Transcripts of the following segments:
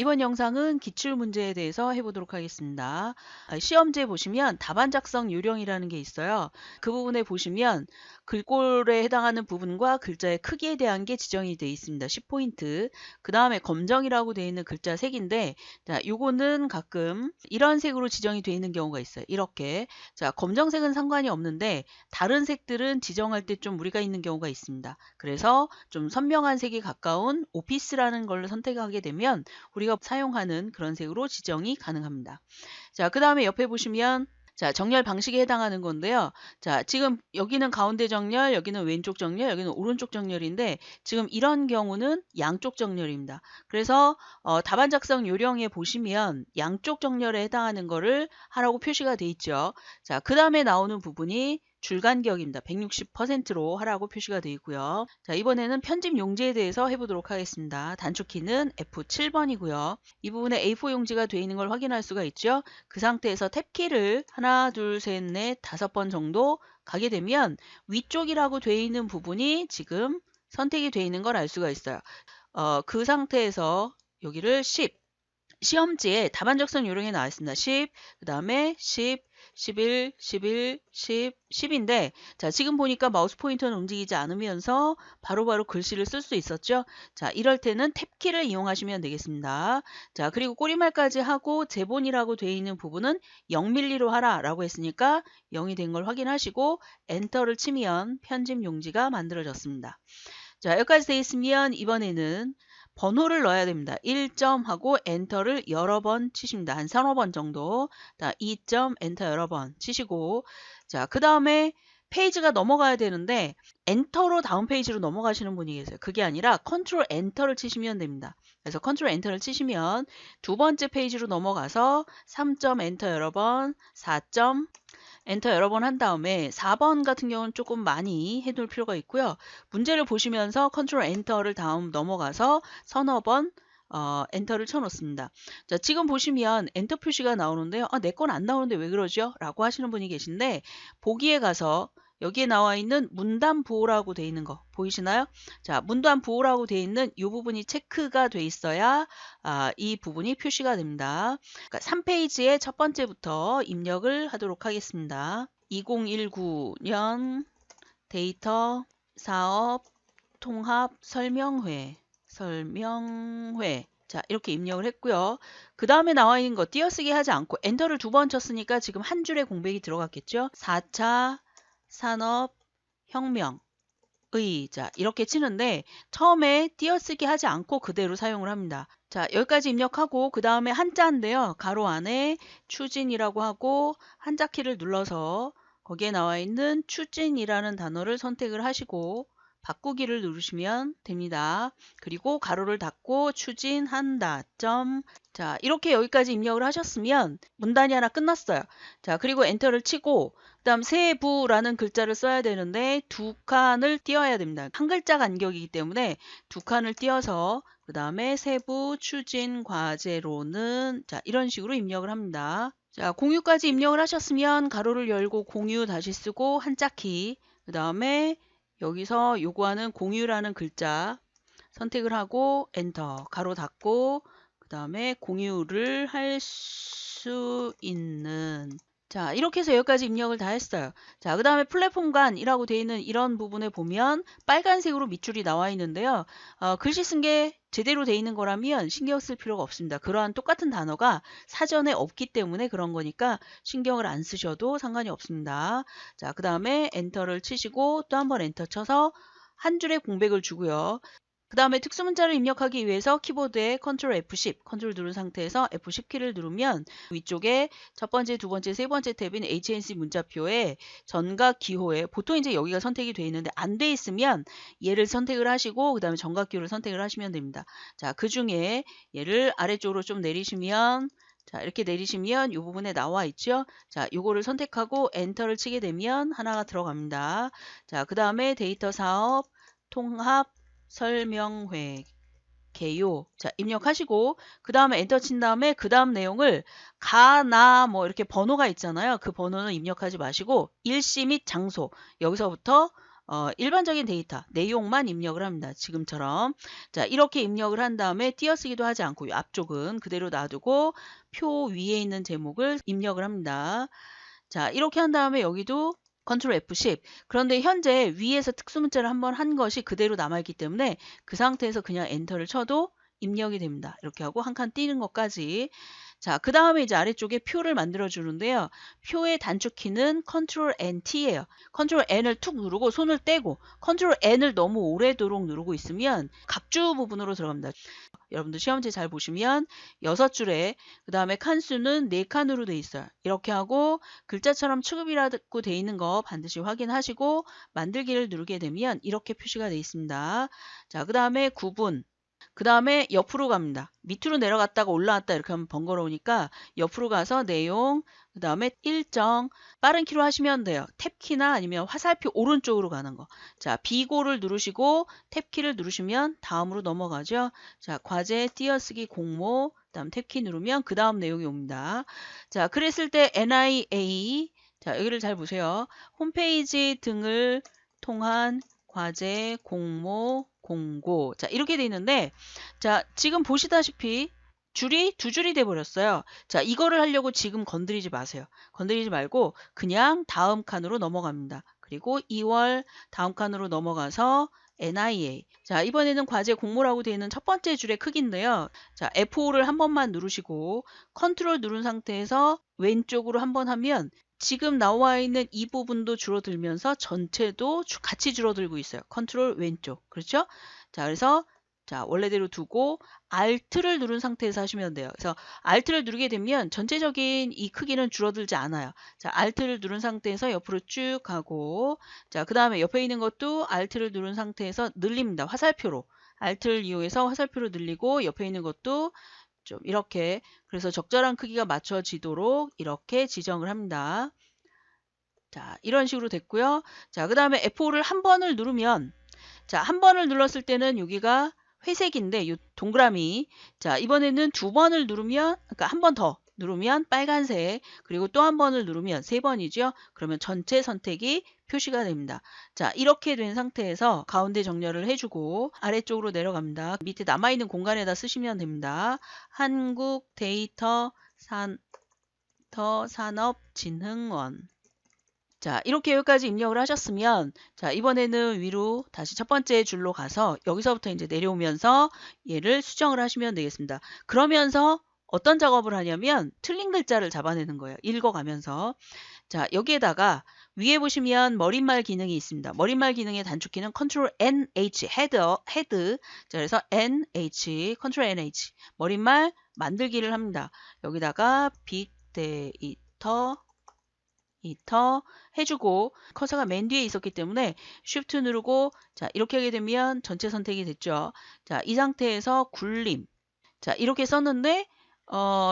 이번 영상은 기출문제에 대해서 해보도록 하겠습니다. 시험지에 보시면 답안 작성 요령이라는 게 있어요. 그 부분에 보시면 글꼴에 해당하는 부분과 글자의 크기에 대한 게 지정이 되어 있습니다. 10포인트. 그 다음에 검정이라고 되어 있는 글자 색인데, 자, 요거는 가끔 이런 색으로 지정이 되어 있는 경우가 있어요. 이렇게. 자, 검정색은 상관이 없는데 다른 색들은 지정할 때 좀 무리가 있는 경우가 있습니다. 그래서 좀 선명한 색이 가까운 오피스라는 걸로 선택하게 되면 우리가 사용하는 그런 색으로 지정이 가능합니다. 자, 그 다음에 옆에 보시면 자, 정렬 방식에 해당하는 건데요. 자, 지금 여기는 가운데 정렬, 여기는 왼쪽 정렬, 여기는 오른쪽 정렬인데 지금 이런 경우는 양쪽 정렬입니다. 그래서 답안 작성 요령에 보시면 양쪽 정렬에 해당하는 거를 하라고 표시가 돼 있죠. 자, 그 다음에 나오는 부분이 줄간격입니다. 160%로 하라고 표시가 되어 있고요. 자, 이번에는 편집 용지에 대해서 해보도록 하겠습니다. 단축키는 F7번이고요. 이 부분에 A4 용지가 되어 있는 걸 확인할 수가 있죠. 그 상태에서 탭키를 하나, 둘, 셋, 넷, 5번 정도 가게 되면 위쪽이라고 되어 있는 부분이 지금 선택이 되어 있는 걸 알 수가 있어요. 그 상태에서 여기를 10, 시험지에 답안 작성 요령에 나와 있습니다. 10, 그 다음에 10, 11, 11, 10, 10인데 자, 지금 보니까 마우스 포인터는 움직이지 않으면서 바로바로 글씨를 쓸 수 있었죠. 자, 이럴 때는 탭키를 이용하시면 되겠습니다. 자, 그리고 꼬리말까지 하고 제본이라고 되어 있는 부분은 0mm로 하라 라고 했으니까 0이 된 걸 확인하시고 엔터를 치면 편집 용지가 만들어졌습니다. 자, 여기까지 되어 있으면 이번에는 번호를 넣어야 됩니다. 1점 하고 엔터를 여러 번 치십니다. 한 3~5번 정도. 2점 엔터 여러 번 치시고 자, 그 다음에 페이지가 넘어가야 되는데 엔터로 다음 페이지로 넘어가시는 분이 계세요. 그게 아니라 컨트롤 엔터를 치시면 됩니다. 그래서 컨트롤 엔터를 치시면 두 번째 페이지로 넘어가서 3점 엔터 여러 번, 4점 엔터 여러 번 한 다음에 4번 같은 경우는 조금 많이 해둘 필요가 있고요. 문제를 보시면서 컨트롤 엔터를 다음 넘어가서 서너 번 엔터를 쳐놓습니다. 자, 지금 보시면 엔터 표시가 나오는데요. 내 건 안 나오는데 왜 그러죠? 라고 하시는 분이 계신데 보기에 가서 여기에 나와 있는 문단 부호라고 되어 있는 거 보이시나요? 자, 문단 부호라고 되어 있는 이 부분이 체크가 돼 있어야 이 부분이 표시가 됩니다. 그러니까 3페이지의 첫 번째부터 입력을 하도록 하겠습니다. 2019년 데이터 사업 통합 설명회 자, 이렇게 입력을 했고요. 그 다음에 나와 있는 거 띄어쓰기 하지 않고 엔터를 2번 쳤으니까 지금 한 줄의 공백이 들어갔겠죠. 4차 산업혁명의 자, 이렇게 치는데 처음에 띄어쓰기 하지 않고 그대로 사용을 합니다. 자, 여기까지 입력하고 그 다음에 한자인데요. 가로 안에 추진이라고 하고 한자키를 눌러서 거기에 나와 있는 추진이라는 단어를 선택을 하시고 바꾸기를 누르시면 됩니다. 그리고 가로를 닫고 추진한다. 점. 자, 이렇게 여기까지 입력을 하셨으면 문단이 하나 끝났어요. 자, 그리고 엔터를 치고 그 다음 세부라는 글자를 써야 되는데 두 칸을 띄어야 됩니다. 한 글자 간격이기 때문에 두 칸을 띄어서 그 다음에 세부 추진 과제로는 자, 이런 식으로 입력을 합니다. 자, 공유까지 입력을 하셨으면 가로를 열고 공유 다시 쓰고 한자키 그 다음에 여기서 요구하는 공유라는 글자 선택을 하고 엔터 가로 닫고 그 다음에 공유를 할 수 있는 자, 이렇게 해서 여기까지 입력을 다 했어요. 자, 그 다음에 플랫폼간이라고 되어 있는 이런 부분에 보면 빨간색으로 밑줄이 나와 있는데요. 글씨 쓴 게 제대로 되어 있는 거라면 신경 쓸 필요가 없습니다. 그러한 똑같은 단어가 사전에 없기 때문에 그런 거니까 신경을 안 쓰셔도 상관이 없습니다. 자, 그 다음에 엔터를 치시고 또 한 번 엔터 쳐서 한 줄의 공백을 주고요. 그 다음에 특수문자를 입력하기 위해서 키보드에 컨트롤 F10, 컨트롤 누른 상태에서 F10키를 누르면 위쪽에 첫 번째, 두 번째, 세 번째 탭인 HNC 문자표에 전각 기호에 보통 이제 여기가 선택이 되어 있는데 안 돼 있으면 얘를 선택을 하시고 그 다음에 전각 기호를 선택을 하시면 됩니다. 자, 그 중에 얘를 아래쪽으로 좀 내리시면 자, 이렇게 내리시면 이 부분에 나와 있죠. 자, 요거를 선택하고 엔터를 치게 되면 하나가 들어갑니다. 자, 그 다음에 데이터 사업 통합 설명회 개요. 자, 입력하시고 그 다음에 엔터 친 다음에 그 다음 내용을 가나 뭐 이렇게 번호가 있잖아요. 그 번호는 입력하지 마시고 일시 및 장소 여기서부터 일반적인 데이터, 내용만 입력을 합니다. 지금처럼. 자, 이렇게 입력을 한 다음에 띄어쓰기도 하지 않고 이 앞쪽은 그대로 놔두고 표 위에 있는 제목을 입력을 합니다. 자, 이렇게 한 다음에 여기도 컨트롤 F10. 그런데 현재 위에서 특수문자를 한번 한 것이 그대로 남아있기 때문에 그 상태에서 그냥 엔터를 쳐도 입력이 됩니다. 이렇게 하고 한 칸 띄는 것까지. 자, 그 다음에 이제 아래쪽에 표를 만들어 주는데요. 표의 단축키는 컨트롤 NT예요. 컨트롤 N을 툭 누르고 손을 떼고 컨트롤 N을 너무 오래도록 누르고 있으면 각주 부분으로 들어갑니다. 여러분들 시험지 잘 보시면 6줄에 그 다음에 칸수는 4칸으로 돼 있어요. 이렇게 하고 글자처럼 취급이라고 돼 있는 거 반드시 확인하시고 만들기를 누르게 되면 이렇게 표시가 돼 있습니다. 자, 그 다음에 구분. 그 다음에 옆으로 갑니다. 밑으로 내려갔다가 올라왔다 이렇게 하면 번거로우니까 옆으로 가서 내용, 그 다음에 일정, 빠른 키로 하시면 돼요. 탭키나 아니면 화살표 오른쪽으로 가는 거. 자, 비고를 누르시고 탭키를 누르시면 다음으로 넘어가죠. 자, 과제, 띄어쓰기, 공모, 그 다음 탭키 누르면 그 다음 내용이 옵니다. 자, 그랬을 때 NIA, 자, 여기를 잘 보세요. 홈페이지 등을 통한 과제, 공모, 공고. 자, 이렇게 돼 있는데, 자, 지금 보시다시피 줄이 2줄이 돼 버렸어요. 자, 이거를 하려고 지금 건드리지 마세요. 건드리지 말고 그냥 다음 칸으로 넘어갑니다. 그리고 2월 다음 칸으로 넘어가서 NIA. 자, 이번에는 과제 공모라고 되어 있는 첫 번째 줄의 크기인데요. 자, F5를 한 번만 누르시고 컨트롤 누른 상태에서 왼쪽으로 한 번 하면 지금 나와 있는 이 부분도 줄어들면서 전체도 같이 줄어들고 있어요. 컨트롤 왼쪽. 그렇죠? 자, 그래서 자, 원래대로 두고 Alt를 누른 상태에서 하시면 돼요. 그래서 Alt를 누르게 되면 전체적인 이 크기는 줄어들지 않아요. 자, Alt를 누른 상태에서 옆으로 쭉 가고 자, 그 다음에 옆에 있는 것도 Alt를 누른 상태에서 늘립니다. 화살표로. Alt를 이용해서 화살표로 늘리고 옆에 있는 것도 좀 이렇게 그래서 적절한 크기가 맞춰지도록 이렇게 지정을 합니다. 자, 이런 식으로 됐고요. 자, 그 다음에 F5를 한 번을 누르면 자, 한 번을 눌렀을 때는 여기가 회색인데 이 동그라미 자, 이번에는 2번을 누르면 그러니까 한 번 더 누르면 빨간색 그리고 또 한 번을 누르면 3번이죠. 그러면 전체 선택이 표시가 됩니다. 자, 이렇게 된 상태에서 가운데 정렬을 해주고 아래쪽으로 내려갑니다. 밑에 남아있는 공간에다 쓰시면 됩니다. 한국데이터산업진흥원 자, 이렇게 여기까지 입력을 하셨으면 자, 이번에는 위로 다시 첫 번째 줄로 가서 여기서부터 이제 내려오면서 얘를 수정을 하시면 되겠습니다. 그러면서 어떤 작업을 하냐면 틀린 글자를 잡아내는 거예요. 읽어가면서. 자, 여기에다가 위에 보시면 머릿말 기능이 있습니다. 머릿말 기능의 단축키는 컨트롤 NH, 헤드. 자, 그래서 NH, 컨트롤 NH. 머릿말 만들기를 합니다. 여기다가 빅데이터 해주고 커서가 맨 뒤에 있었기 때문에 Shift 누르고 자 이렇게 하게 되면 전체 선택이 됐죠. 자, 이 상태에서 굴림 자 이렇게 썼는데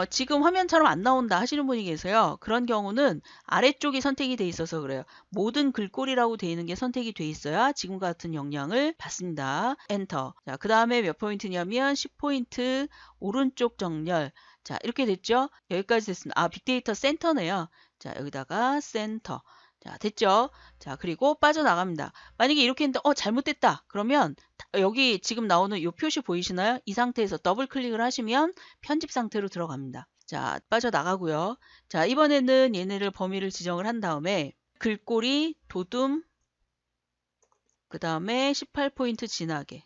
지금 화면처럼 안 나온다 하시는 분이 계세요. 그런 경우는 아래쪽이 선택이 돼 있어서 그래요. 모든 글꼴이라고 돼 있는 게 선택이 돼 있어야 지금과 같은 영향을 받습니다. 엔터. 자, 그 다음에 몇 포인트냐면 10포인트 오른쪽 정렬. 자, 이렇게 됐죠? 여기까지 됐습니다. 아, 빅데이터 센터네요. 자, 여기다가 센터. 자, 됐죠? 자, 그리고 빠져나갑니다. 만약에 이렇게 했는데 잘못됐다. 그러면 여기 지금 나오는 이 표시 보이시나요? 이 상태에서 더블 클릭을 하시면 편집 상태로 들어갑니다. 자, 빠져나가고요. 자, 이번에는 얘네를 범위를 지정을 한 다음에 글꼴이 도둠 그 다음에 18포인트 진하게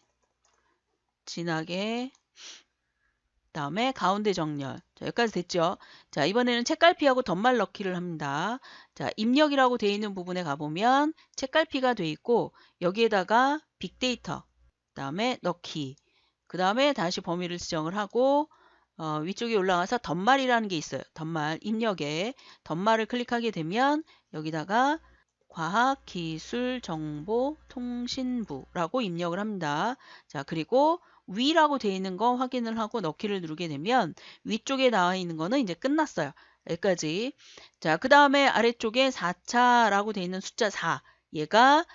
다음에 가운데 정렬. 자, 여기까지 됐죠? 자, 이번에는 책갈피하고 덧말 넣기를 합니다. 자, 입력이라고 되어 있는 부분에 가보면 책갈피가 되어 있고 여기에다가 빅데이터, 그 다음에 넣기, 그 다음에 다시 범위를 지정을 하고 위쪽에 올라가서 덧말이라는 게 있어요. 덧말, 입력에 덧말을 클릭하게 되면 여기다가 과학기술정보통신부라고 입력을 합니다. 자, 그리고 위라고 되어 있는 거 확인을 하고 넣기를 누르게 되면 위쪽에 나와 있는 거는 이제 끝났어요. 여기까지. 자, 그 다음에 아래쪽에 4차라고 되어 있는 숫자 4. 얘가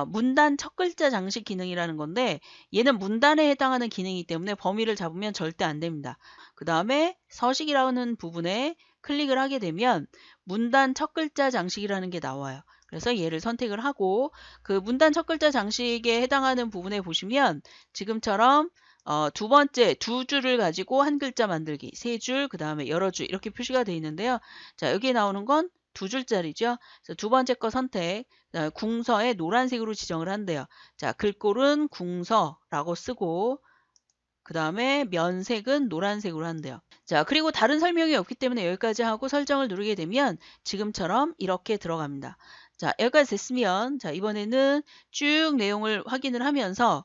문단 첫 글자 장식 기능이라는 건데 얘는 문단에 해당하는 기능이기 때문에 범위를 잡으면 절대 안 됩니다. 그 다음에 서식이라는 부분에 클릭을 하게 되면 문단 첫 글자 장식이라는 게 나와요. 그래서 얘를 선택을 하고 그 문단 첫 글자 장식에 해당하는 부분에 보시면 지금처럼 두 번째 두 줄을 가지고 한 글자 만들기, 세 줄, 그 다음에 여러 줄 이렇게 표시가 되어 있는데요. 자, 여기에 나오는 건 두 줄짜리죠. 그래서 두 번째 거 선택, 그다음에 궁서에 노란색으로 지정을 한대요. 자, 글꼴은 궁서라고 쓰고 그 다음에 면색은 노란색으로 한대요. 자, 그리고 다른 설명이 없기 때문에 여기까지 하고 설정을 누르게 되면 지금처럼 이렇게 들어갑니다. 자, 여기까지 됐으면 자, 이번에는 쭉 내용을 확인을 하면서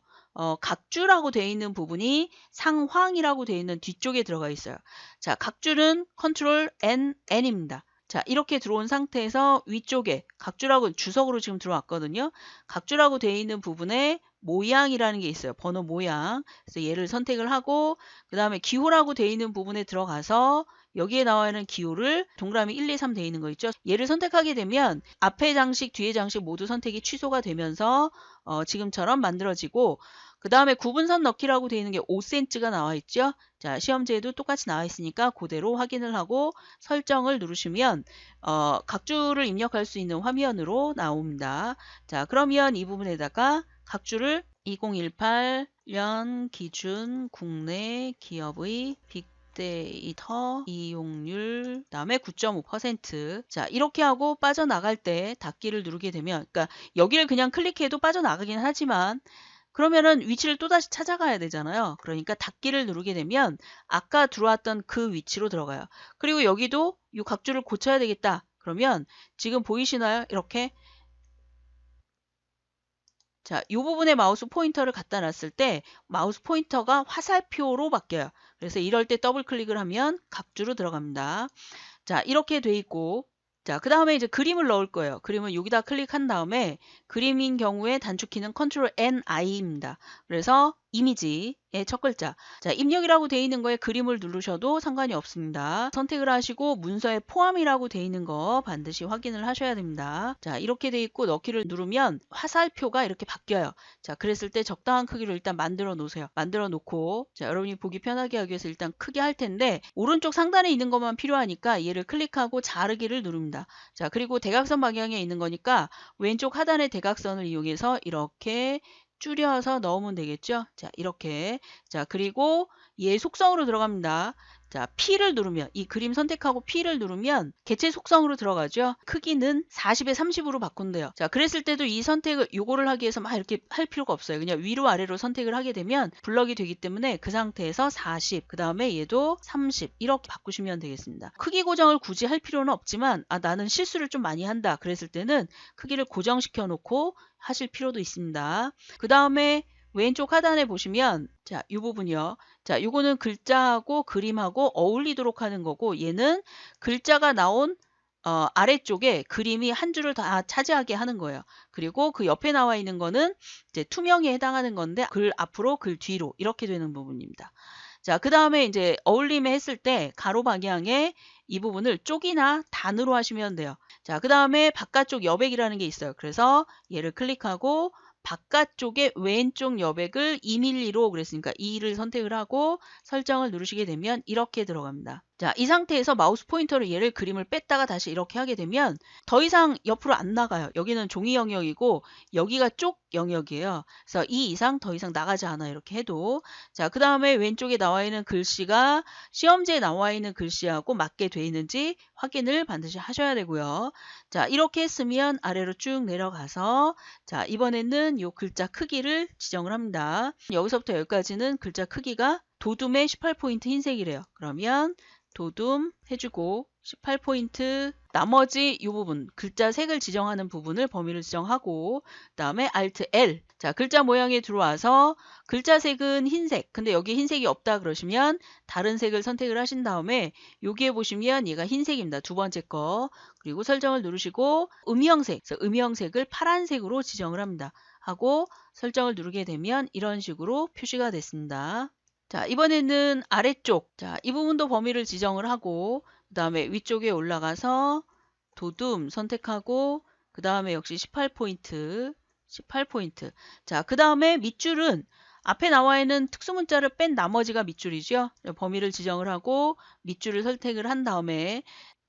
각주라고 되어 있는 부분이 상황이라고 되어 있는 뒤쪽에 들어가 있어요. 자, 각주는 컨트롤 N입니다. 자, 이렇게 들어온 상태에서 위쪽에 각주라고 주석으로 지금 들어왔거든요. 각주라고 되어 있는 부분에 모양이라는 게 있어요. 번호 모양. 그래서 얘를 선택을 하고 그 다음에 기호라고 되어 있는 부분에 들어가서 여기에 나와 있는 기호를 동그라미 1, 2, 3 되어 있는 거 있죠. 얘를 선택하게 되면 앞에 장식, 뒤에 장식 모두 선택이 취소가 되면서 지금처럼 만들어지고 그 다음에 구분선 넣기라고 되어 있는 게 5cm가 나와 있죠. 자, 시험지에도 똑같이 나와 있으니까 그대로 확인을 하고 설정을 누르시면 각주를 입력할 수 있는 화면으로 나옵니다. 자, 그러면 이 부분에다가 각주를 2018년 기준 국내 기업의 빅데이터 이용률 그다음에 9.5%. 자, 이렇게 하고 빠져나갈 때 닫기를 누르게 되면 그러니까 여기를 그냥 클릭해도 빠져나가긴 하지만 그러면은 위치를 또다시 찾아가야 되잖아요. 그러니까 닫기를 누르게 되면 아까 들어왔던 그 위치로 들어가요. 그리고 여기도 이 각주를 고쳐야 되겠다. 그러면 지금 보이시나요? 이렇게 자, 이 부분에 마우스 포인터를 갖다 놨을 때 마우스 포인터가 화살표로 바뀌어요. 그래서 이럴 때 더블 클릭을 하면 각주로 들어갑니다. 자, 이렇게 돼 있고 자, 그 다음에 이제 그림을 넣을 거예요. 그림을 여기다 클릭한 다음에 그림인 경우에 단축키는 컨트롤 NI입니다. 그래서 이미지의 첫 글자. 자, 입력이라고 되어 있는 거에 그림을 누르셔도 상관이 없습니다. 선택을 하시고 문서에 포함이라고 되어 있는 거 반드시 확인을 하셔야 됩니다. 자, 이렇게 되어 있고 넣기를 누르면 화살표가 이렇게 바뀌어요. 자, 그랬을 때 적당한 크기로 일단 만들어 놓으세요. 만들어 놓고 자, 여러분이 보기 편하게 하기 위해서 일단 크게 할 텐데 오른쪽 상단에 있는 것만 필요하니까 얘를 클릭하고 자르기를 누릅니다. 자, 그리고 대각선 방향에 있는 거니까 왼쪽 하단의 대각선을 이용해서 이렇게 줄여서 넣으면 되겠죠. 자, 이렇게. 자, 그리고 얘 속성으로 들어갑니다. 자, P를 누르면 이 그림 선택하고 P를 누르면 개체 속성으로 들어가죠. 크기는 40에 30으로 바꾼대요. 자, 그랬을 때도 이 선택을 요거를 하기 위해서 막 이렇게 할 필요가 없어요. 그냥 위로 아래로 선택을 하게 되면 블럭이 되기 때문에 그 상태에서 40, 그 다음에 얘도 30 이렇게 바꾸시면 되겠습니다. 크기 고정을 굳이 할 필요는 없지만 나는 실수를 좀 많이 한다. 그랬을 때는 크기를 고정시켜 놓고 하실 필요도 있습니다. 그 다음에 왼쪽 하단에 보시면 자, 이 부분이요. 자, 요거는 글자하고 그림하고 어울리도록 하는 거고 얘는 글자가 나온 아래쪽에 그림이 한 줄을 다 차지하게 하는 거예요. 그리고 그 옆에 나와 있는 거는 이제 투명에 해당하는 건데 글 앞으로 글 뒤로 이렇게 되는 부분입니다. 자, 그 다음에 이제 어울림에 했을 때 가로 방향에 이 부분을 쪽이나 단으로 하시면 돼요. 자, 그 다음에 바깥쪽 여백이라는 게 있어요. 그래서 얘를 클릭하고 바깥쪽에 왼쪽 여백을 2mm로 그랬으니까 2를 선택을 하고 설정을 누르시게 되면 이렇게 들어갑니다. 자, 이 상태에서 마우스 포인터로 얘를 그림을 뺐다가 다시 이렇게 하게 되면 더 이상 옆으로 안 나가요. 여기는 종이 영역이고 여기가 쪽 영역이에요. 그래서 이 이상 더 이상 나가지 않아요. 이렇게 해도. 자, 그 다음에 왼쪽에 나와 있는 글씨가 시험지에 나와 있는 글씨하고 맞게 돼 있는지 확인을 반드시 하셔야 되고요. 자, 이렇게 했으면 아래로 쭉 내려가서 자, 이번에는 이 글자 크기를 지정을 합니다. 여기서부터 여기까지는 글자 크기가 도둠의 18포인트 흰색이래요. 그러면 도둠 해주고 18포인트 나머지 이 부분 글자 색을 지정하는 부분을 범위를 지정하고 그 다음에 Alt L 자 글자 모양에 들어와서 글자 색은 흰색 근데 여기 흰색이 없다 그러시면 다른 색을 선택을 하신 다음에 여기에 보시면 얘가 흰색입니다. 두 번째 거 그리고 설정을 누르시고 음영색 그래서 음영색을 파란색으로 지정을 합니다. 하고 설정을 누르게 되면 이런 식으로 표시가 됐습니다. 자, 이번에는 아래쪽. 자, 이 부분도 범위를 지정을 하고, 그 다음에 위쪽에 올라가서 도둠 선택하고, 그 다음에 역시 18포인트. 18포인트. 자, 그 다음에 밑줄은 앞에 나와 있는 특수문자를 뺀 나머지가 밑줄이죠. 범위를 지정을 하고, 밑줄을 선택을 한 다음에,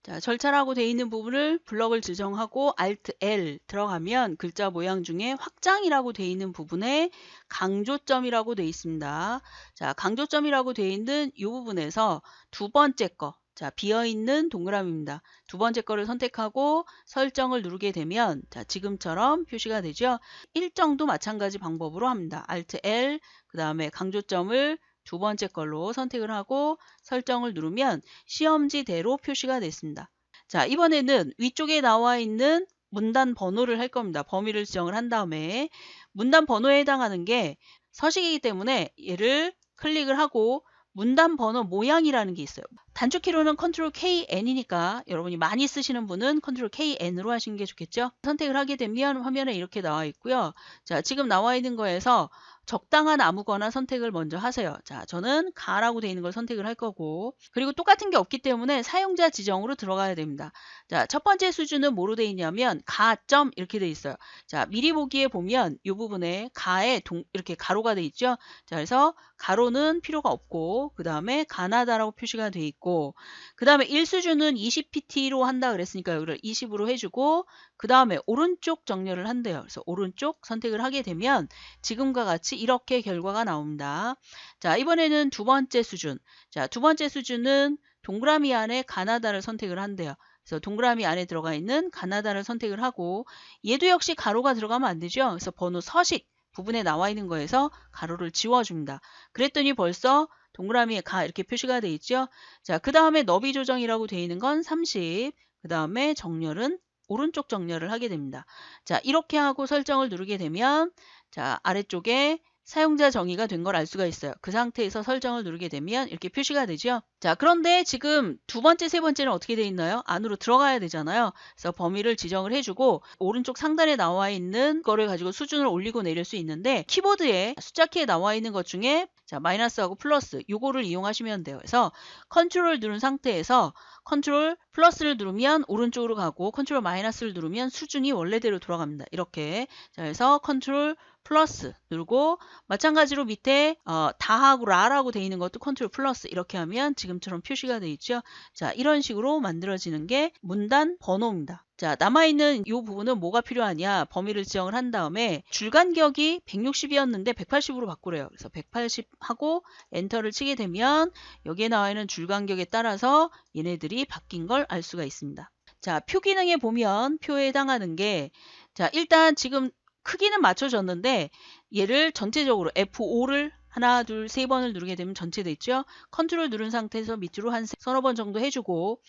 자, 절차라고 되어 있는 부분을 블럭을 지정하고 Alt L 들어가면 글자 모양 중에 확장이라고 되어 있는 부분에 강조점이라고 되어 있습니다. 자, 강조점이라고 되어 있는 이 부분에서 두 번째 거, 자, 비어있는 동그라미입니다. 두 번째 거를 선택하고 설정을 누르게 되면 자, 지금처럼 표시가 되죠. 일정도 마찬가지 방법으로 합니다. Alt L, 그 다음에 강조점을 두 번째 걸로 선택을 하고 설정을 누르면 시험지대로 표시가 됐습니다. 자, 이번에는 위쪽에 나와 있는 문단 번호를 할 겁니다. 범위를 지정을 한 다음에 문단 번호에 해당하는 게 서식이기 때문에 얘를 클릭을 하고 문단 번호 모양이라는 게 있어요. 단축키로는 Ctrl KN이니까 여러분이 많이 쓰시는 분은 Ctrl KN으로 하시는 게 좋겠죠. 선택을 하게 되면 화면에 이렇게 나와 있고요. 자, 지금 나와 있는 거에서 적당한 아무거나 선택을 먼저 하세요. 자, 저는 가라고 되어 있는 걸 선택을 할 거고, 그리고 똑같은 게 없기 때문에 사용자 지정으로 들어가야 됩니다. 자, 첫 번째 수준은 뭐로 되어 있냐면 가점 이렇게 되어 있어요. 자, 미리 보기에 보면 이 부분에 가에 이렇게 가로가 되어 있죠. 자, 그래서 가로는 필요가 없고 그 다음에 가나다라고 표시가 되어 있고, 그 다음에 1수준은 20pt로 한다 그랬으니까 여기를 20으로 해주고, 그 다음에 오른쪽 정렬을 한대요. 그래서 오른쪽 선택을 하게 되면 지금과 같이 이렇게 결과가 나옵니다. 자, 이번에는 두 번째 수준. 자, 두 번째 수준은 동그라미 안에 가나다를 선택을 한대요. 그래서 동그라미 안에 들어가 있는 가나다를 선택을 하고, 얘도 역시 가로가 들어가면 안 되죠. 그래서 번호 서식 부분에 나와 있는 거에서 가로를 지워줍니다. 그랬더니 벌써 동그라미에 가 이렇게 표시가 돼 있죠. 자, 그 다음에 너비 조정이라고 되어 있는 건 30, 그 다음에 정렬은 오른쪽 정렬을 하게 됩니다. 자, 이렇게 하고 설정을 누르게 되면 자, 아래쪽에 사용자 정의가 된 걸 알 수가 있어요. 그 상태에서 설정을 누르게 되면 이렇게 표시가 되죠. 자, 그런데 지금 두 번째, 세 번째는 어떻게 되어 있나요? 안으로 들어가야 되잖아요. 그래서 범위를 지정을 해주고 오른쪽 상단에 나와 있는 거를 가지고 수준을 올리고 내릴 수 있는데, 키보드에 숫자 키에 나와 있는 것 중에 자, 마이너스하고 플러스 요거를 이용하시면 돼요. 그래서 컨트롤 누른 상태에서 컨트롤 플러스를 누르면 오른쪽으로 가고 컨트롤 마이너스를 누르면 수준이 원래대로 돌아갑니다. 이렇게. 자, 그래서 컨트롤 플러스 누르고 마찬가지로 밑에 다하고 라라고 되어 있는 것도 컨트롤 플러스 이렇게 하면 지금처럼 표시가 되어 있죠. 자, 이런 식으로 만들어지는 게 문단 번호입니다. 자, 남아있는 이 부분은 뭐가 필요하냐? 범위를 지정을 한 다음에 줄간격이 160이었는데 180으로 바꾸래요. 그래서 180 하고 엔터를 치게 되면 여기에 나와 있는 줄간격에 따라서 얘네들이 바뀐 걸 알 수가 있습니다. 자, 표 기능에 보면 표에 해당하는 게, 자, 일단 지금 크기는 맞춰졌는데 얘를 전체적으로 F5를 하나, 둘, 세 번을 누르게 되면 전체 됐죠. 컨트롤 누른 상태에서 밑으로 한 서너 번 정도 해주고,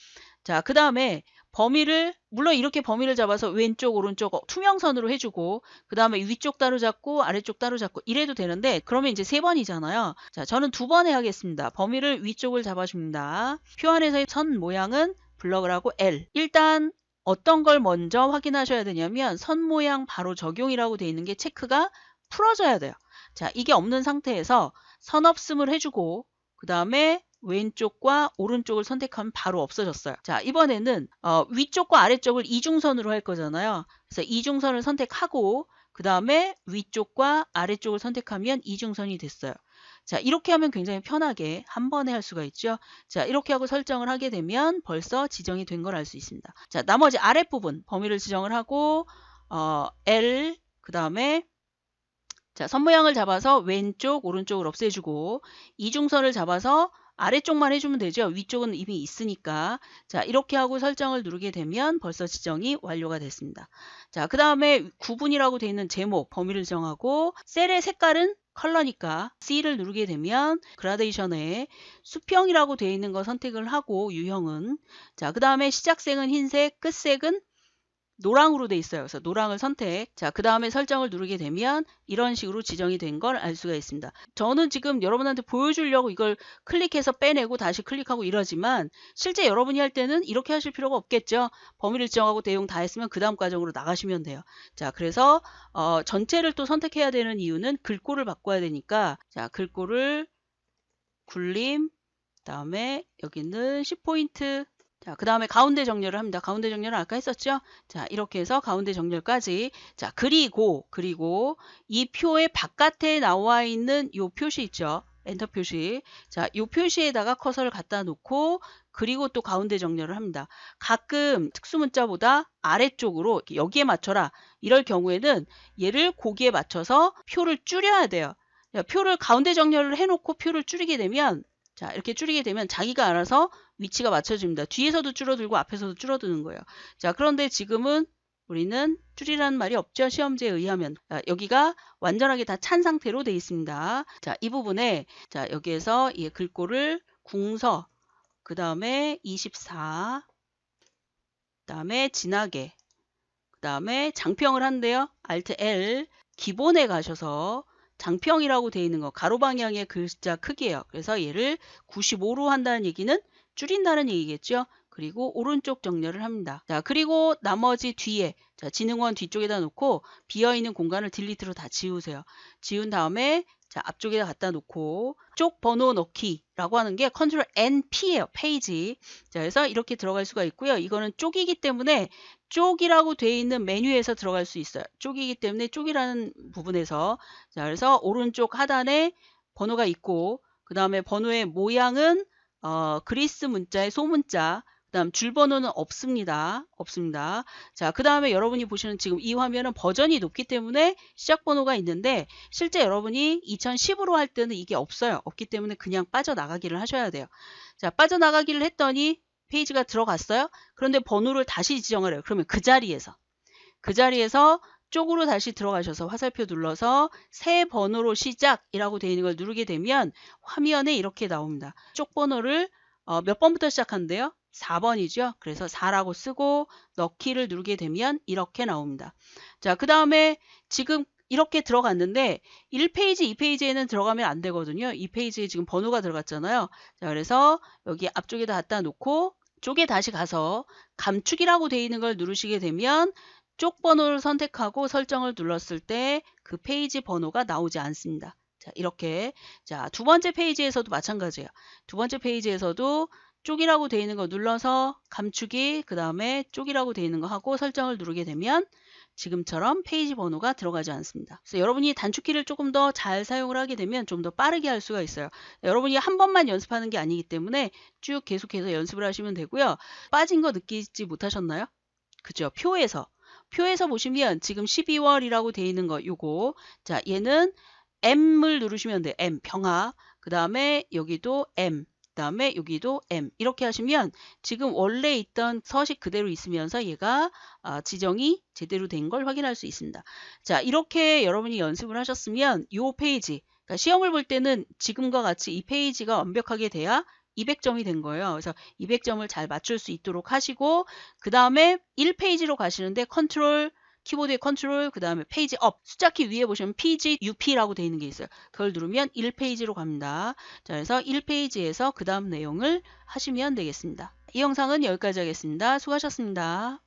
자, 그 다음에 범위를 물론 이렇게 범위를 잡아서 왼쪽, 오른쪽 투명선으로 해주고, 그 다음에 위쪽 따로 잡고 아래쪽 따로 잡고 이래도 되는데, 그러면 이제 세 번이잖아요. 자, 저는 두 번 해야겠습니다. 범위를 위쪽을 잡아줍니다. 표 안에서의 선 모양은 블럭을 하고 L. 일단 어떤 걸 먼저 확인하셔야 되냐면 선 모양 바로 적용이라고 되어 있는 게 체크가 풀어져야 돼요. 자, 이게 없는 상태에서 선 없음을 해주고 그 다음에 왼쪽과 오른쪽을 선택하면 바로 없어졌어요. 자, 이번에는 위쪽과 아래쪽을 이중선으로 할 거잖아요. 그래서 이중선을 선택하고 그 다음에 위쪽과 아래쪽을 선택하면 이중선이 됐어요. 자, 이렇게 하면 굉장히 편하게 한 번에 할 수가 있죠. 자, 이렇게 하고 설정을 하게 되면 벌써 지정이 된 걸 알 수 있습니다. 자, 나머지 아랫부분 범위를 지정을 하고 L 그 다음에 자, 선 모양을 잡아서 왼쪽 오른쪽을 없애주고 이중선을 잡아서 아래쪽만 해주면 되죠. 위쪽은 이미 있으니까. 자, 이렇게 하고 설정을 누르게 되면 벌써 지정이 완료가 됐습니다. 자, 그 다음에 구분이라고 되어 있는 제목 범위를 정하고 셀의 색깔은 컬러니까 C를 누르게 되면 그라데이션에 수평이라고 되어 있는 거 선택을 하고 유형은, 자, 그 다음에 시작색은 흰색, 끝색은 노랑으로 돼 있어요. 그래서 노랑을 선택. 자, 그 다음에 설정을 누르게 되면 이런 식으로 지정이 된 걸 알 수가 있습니다. 저는 지금 여러분한테 보여주려고 이걸 클릭해서 빼내고 다시 클릭하고 이러지만 실제 여러분이 할 때는 이렇게 하실 필요가 없겠죠. 범위를 지정하고 내용 다 했으면 그 다음 과정으로 나가시면 돼요. 자, 그래서 전체를 또 선택해야 되는 이유는 글꼴을 바꿔야 되니까, 자, 글꼴을 굴림, 그 다음에 여기는 10포인트, 자, 그 다음에 가운데 정렬을 합니다. 가운데 정렬은 아까 했었죠? 자, 이렇게 해서 가운데 정렬까지. 자, 그리고 이 표의 바깥에 나와 있는 이 표시 있죠? 엔터 표시. 자, 이 표시에다가 커서를 갖다 놓고 그리고 또 가운데 정렬을 합니다. 가끔 특수문자보다 아래쪽으로 여기에 맞춰라. 이럴 경우에는 얘를 거기에 맞춰서 표를 줄여야 돼요. 표를 가운데 정렬을 해놓고 표를 줄이게 되면 자 이렇게 줄이게 되면 자기가 알아서 위치가 맞춰집니다. 뒤에서도 줄어들고 앞에서도 줄어드는 거예요. 자 그런데 지금은 우리는 줄이라는 말이 없죠. 시험지에 의하면. 자, 여기가 완전하게 다 찬 상태로 되어 있습니다. 자, 이 부분에 자 여기에서 이 글꼴을 궁서 그 다음에 24 그 다음에 진하게 그 다음에 장평을 한대요. Alt L 기본에 가셔서 장평이라고 되어 있는 거 가로 방향의 글자 크기예요. 그래서 얘를 95로 한다는 얘기는 줄인다는 얘기겠죠. 그리고 오른쪽 정렬을 합니다. 자, 그리고 나머지 뒤에 자, 지능원 뒤쪽에다 놓고 비어있는 공간을 딜리트로 다 지우세요. 지운 다음에 자, 앞쪽에다 갖다 놓고 쪽 번호 넣기라고 하는 게 컨트롤 NP예요. 페이지. 자, 그래서 이렇게 들어갈 수가 있고요. 이거는 쪽이기 때문에 쪽이라고 되어 있는 메뉴에서 들어갈 수 있어요. 쪽이기 때문에 쪽이라는 부분에서 자, 그래서 오른쪽 하단에 번호가 있고 그 다음에 번호의 모양은 그리스 문자의 소문자 그 다음 줄 번호는 없습니다. 없습니다. 자, 그 다음에 여러분이 보시는 지금 이 화면은 버전이 높기 때문에 시작 번호가 있는데 실제 여러분이 2010으로 할 때는 이게 없어요. 없기 때문에 그냥 빠져나가기를 하셔야 돼요. 자, 빠져나가기를 했더니 페이지가 들어갔어요. 그런데 번호를 다시 지정을 해요. 그러면 그 자리에서 쪽으로 다시 들어가셔서 화살표 눌러서 새 번호로 시작이라고 되어 있는 걸 누르게 되면 화면에 이렇게 나옵니다. 쪽 번호를 몇 번부터 시작한대요? 4번이죠. 그래서 4라고 쓰고 넣기를 누르게 되면 이렇게 나옵니다. 자, 그 다음에 지금 이렇게 들어갔는데 1페이지, 2페이지에는 들어가면 안 되거든요. 2페이지에 지금 번호가 들어갔잖아요. 자, 그래서 여기 앞쪽에다 갖다 놓고 쪽에 다시 가서 감축이라고 되어 있는 걸 누르시게 되면 쪽 번호를 선택하고 설정을 눌렀을 때 그 페이지 번호가 나오지 않습니다. 자, 이렇게. 자, 두 번째 페이지에서도 마찬가지예요. 두 번째 페이지에서도 쪽이라고 되어 있는 거 눌러서 감축이 그 다음에 쪽이라고 되어 있는 거 하고 설정을 누르게 되면 지금처럼 페이지 번호가 들어가지 않습니다. 그래서 여러분이 단축키를 조금 더 잘 사용을 하게 되면 좀 더 빠르게 할 수가 있어요. 여러분이 한 번만 연습하는 게 아니기 때문에 쭉 계속해서 연습을 하시면 되고요. 빠진 거 느끼지 못하셨나요? 그죠? 표에서 보시면 지금 12월이라고 되어 있는 거 요거 자 얘는 M을 누르시면 돼요. M 병합 그 다음에 여기도 M 그 다음에 여기도 M 이렇게 하시면 지금 원래 있던 서식 그대로 있으면서 얘가 지정이 제대로 된 걸 확인할 수 있습니다. 자 이렇게 여러분이 연습을 하셨으면 요 페이지 그러니까 시험을 볼 때는 지금과 같이 이 페이지가 완벽하게 돼야 200점이 된 거예요. 그래서 200점을 잘 맞출 수 있도록 하시고 그 다음에 1페이지로 가시는데 키보드의 컨트롤 그 다음에 페이지 업 숫자키 위에 보시면 PGUP라고 되어 있는 게 있어요. 그걸 누르면 1페이지로 갑니다. 자, 그래서 1페이지에서 그 다음 내용을 하시면 되겠습니다. 이 영상은 여기까지 하겠습니다. 수고하셨습니다.